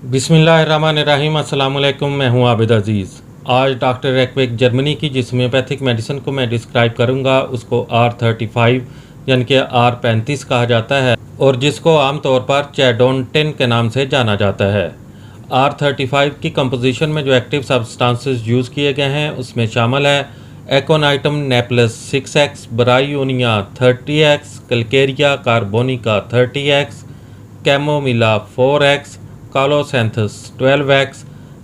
बिस्मिल्लाहिर्रहमानिर्रहीम। अस्सलाम वालेकुम। मैं हूं आबिद अज़ीज़। आज डॉक्टर एक्विक जर्मनी की जिस होम्योपैथिक मेडिसिन को मैं डिस्क्राइब करूंगा उसको R35 यानी कि R35 कहा जाता है और जिसको आमतौर पर चैडोंटिन के नाम से जाना जाता है। R35 की कंपोजिशन में जो एक्टिव सब्सटेंसेस यूज़ किए गए हैं उसमें शामिल है एकोनाइटम नेपलस 6x, bryonia 30x, Calcarea carbonica 30x, chamomilla 4x, कालोसेंथस 12x,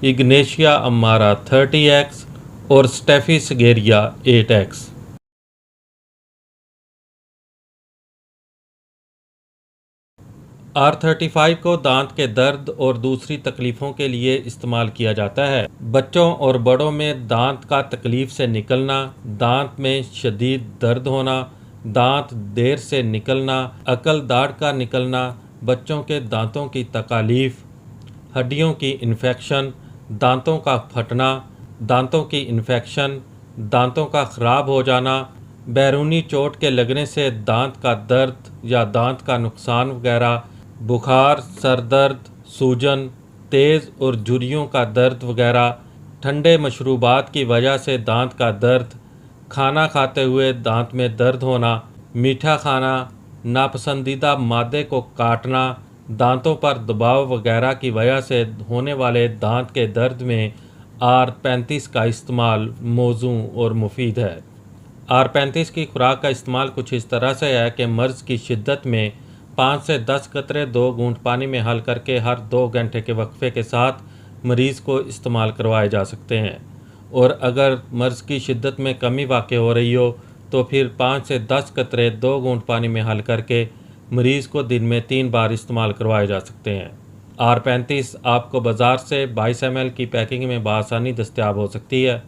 Ignatia अमारा 30x और स्टेफिसगेरिया 8x। R35 को दांत के दर्द और दूसरी तकलीफ़ों के लिए इस्तेमाल किया जाता है। बच्चों और बड़ों में दांत का तकलीफ़ से निकलना, दांत में शदीद दर्द होना, दांत देर से निकलना, अकल दाढ़ का निकलना, बच्चों के दांतों की तकालीफ, हड्डियों की इन्फेक्शन, दांतों का फटना, दांतों की इन्फेक्शन, दांतों का ख़राब हो जाना, बैरूनी चोट के लगने से दांत का दर्द या दांत का नुकसान वगैरह, बुखार, सर दर्द, सूजन, तेज़ और झुर्रियों का दर्द वगैरह, ठंडे मशरूबात की वजह से दांत का दर्द, खाना खाते हुए दांत में दर्द होना, मीठा खाना, नापसंदीदा मादे को काटना, दांतों पर दबाव वगैरह की वजह से होने वाले दांत के दर्द में R35 का इस्तेमाल मौजू और मुफीद है। R35 की खुराक का इस्तेमाल कुछ इस तरह से है कि मर्ज़ की शिद्दत में 5 से 10 कतरे 2 घूंट पानी में हल करके हर 2 घंटे के वक्फे के साथ मरीज़ को इस्तेमाल करवाए जा सकते हैं, और अगर मर्ज़ की शिद्दत में कमी वाक़ हो रही हो तो फिर 5 से 10 कतरे 2 घूंट पानी में हल करके मरीज़ को दिन में 3 बार इस्तेमाल करवाए जा सकते हैं। R35 आपको बाज़ार से 22 ml की पैकिंग में बआसानी दस्तयाब हो सकती है।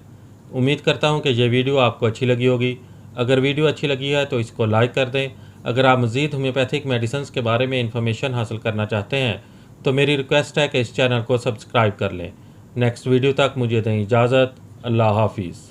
उम्मीद करता हूँ कि ये वीडियो आपको अच्छी लगी होगी। अगर वीडियो अच्छी लगी है तो इसको लाइक कर दें। अगर आप मज़ीद होम्योपैथिक मेडिसिन के बारे में इंफॉर्मेशन हासिल करना चाहते हैं तो मेरी रिक्वेस्ट है कि इस चैनल को सब्सक्राइब कर लें। नेक्स्ट वीडियो तक मुझे दें इजाज़त। अल्लाह हाफिज़।